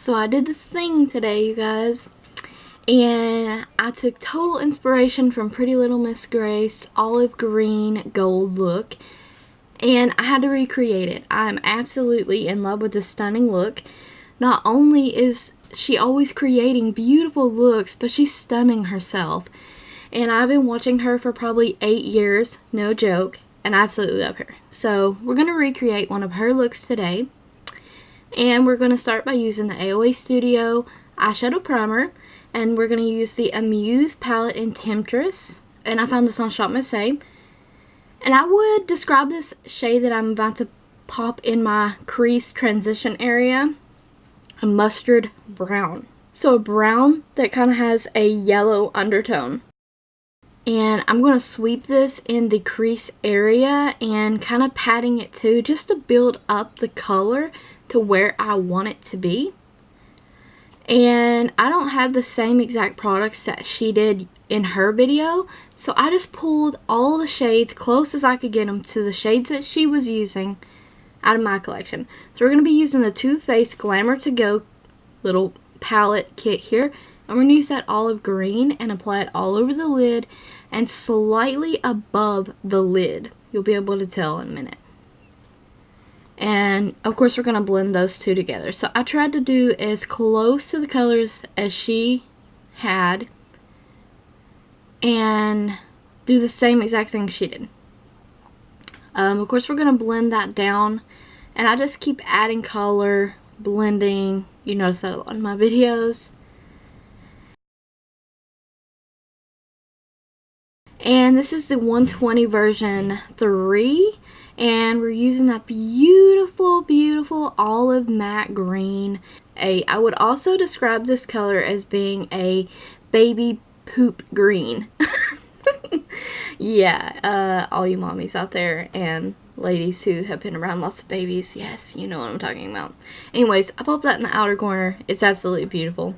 So I did this thing today, you guys, and I took total inspiration from Prettylilmzgrace olive green gold look, and I had to recreate it. I'm absolutely in love with this stunning look. Not only is she always creating beautiful looks, but she's stunning herself. And I've been watching her for probably 8 years, no joke, and I absolutely love her. So we're going to recreate one of her looks today. And we're going to start by using the AOA Studio eyeshadow primer. And we're going to use the Amuse palette in Temptress. And I found this on Shop Miss A. And I would describe this shade that I'm about to pop in my crease transition area a mustard brown. So a brown that kind of has a yellow undertone. And I'm going to sweep this in the crease area and kind of patting it too, just to build up the color to where I want it to be. And I don't have the same exact products that she did in her video, so I just pulled all the shades close as I could get them to the shades that she was using out of my collection. So we're going to be using the Too Faced Glamour To Go little palette kit here, and we're going to use that olive green and apply it all over the lid and slightly above the lid. You'll be able to tell in a minute. And of course we're going to blend those two together. So I tried to do as close to the colors as she had and do the same exact thing she did. Of course we're going to blend that down, and I just keep adding color, blending. You notice that a lot in my videos. And this is the 120 version 3. And we're using that beautiful, beautiful olive matte green. I would also describe this color as being a baby poop green. Yeah, all you mommies out there and ladies who have been around lots of babies, yes, you know what I'm talking about. Anyways, I popped that in the outer corner. It's absolutely beautiful.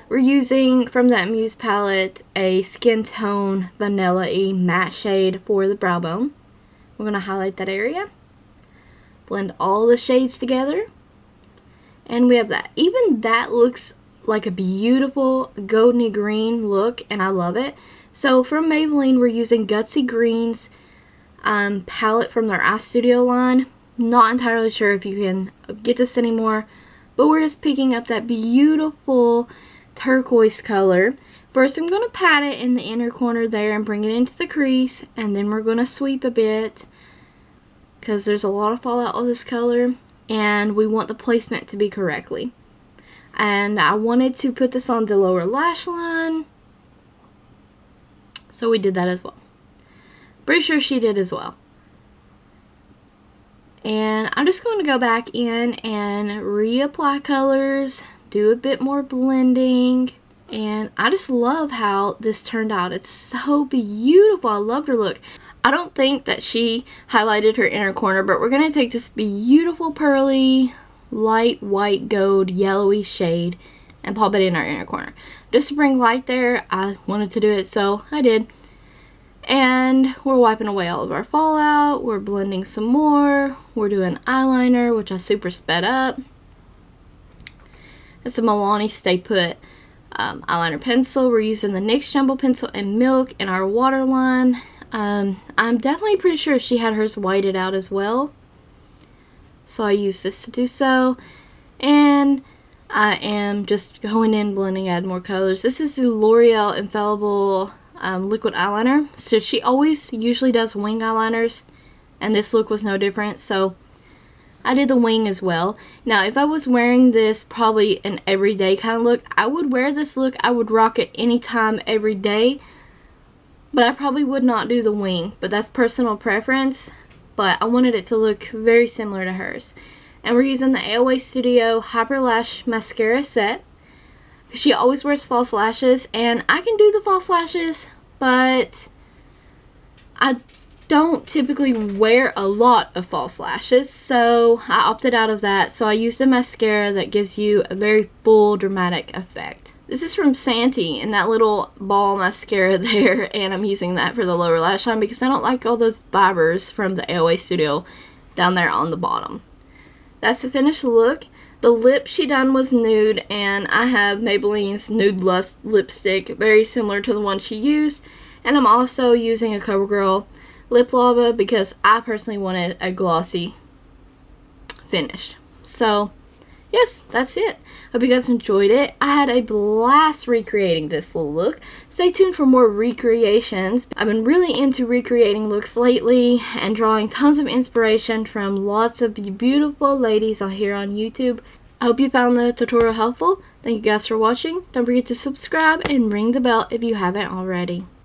We're using, from that Amuse palette, a Skin Tone Vanilla-y matte shade for the brow bone. We're going to highlight that area. Blend all the shades together. And we have that. Even that looks like a beautiful goldeny green look, and I love it. So from Maybelline, we're using Gutsy Green's palette from their iStudio line. Not entirely sure if you can get this anymore, but we're just picking up that beautiful turquoise color. First I'm going to pat it in the inner corner there and bring it into the crease, and then we're going to sweep a bit because there's a lot of fallout of this color and we want the placement to be correctly. And I wanted to put this on the lower lash line, so we did that as well. Pretty sure she did as well. And I'm just going to go back in and reapply colors, do a bit more blending, and I just love how this turned out. It's so beautiful. I loved her look. I don't think that she highlighted her inner corner, but we're going to take this beautiful pearly light white gold yellowy shade and pop it in our inner corner. Just to bring light there, I wanted to do it, so I did. And we're wiping away all of our fallout. We're blending some more. We're doing eyeliner, which I super sped up. It's a Milani Stay Put eyeliner pencil. We're using the NYX Jumbo Pencil and Milk in our waterline. I'm definitely pretty sure she had hers whited out as well, so I use this to do so. And I am just going in, blending, add more colors. This is the Loreal Infallible liquid eyeliner. So she always usually does wing eyeliners, and this look was no different, so I did the wing as well. Now, if I was wearing this probably an everyday kind of look, I would wear this look. I would rock it anytime, every day. But I probably would not do the wing. But that's personal preference. But I wanted it to look very similar to hers. And we're using the AOA Studio Hyper Lash Mascara set. She always wears false lashes. And I can do the false lashes, but I don't typically wear a lot of false lashes, so I opted out of that. So I used the mascara that gives you a very full dramatic effect. This is from Santee, and that little ball mascara there, and I'm using that for the lower lash line because I don't like all those fibers from the AOA Studio down there on the bottom. That's the finished look. The lip she done was nude, and I have Maybelline's Nude lipstick, very similar to the one she used. And I'm also using a Covergirl lip lava because I personally wanted a glossy finish. So yes, that's it. Hope you guys enjoyed it. I had a blast recreating this little look. Stay tuned for more recreations. I've been really into recreating looks lately and drawing tons of inspiration from lots of beautiful ladies out here on YouTube. I hope you found the tutorial helpful. Thank you guys for watching. Don't forget to subscribe and ring the bell if you haven't already.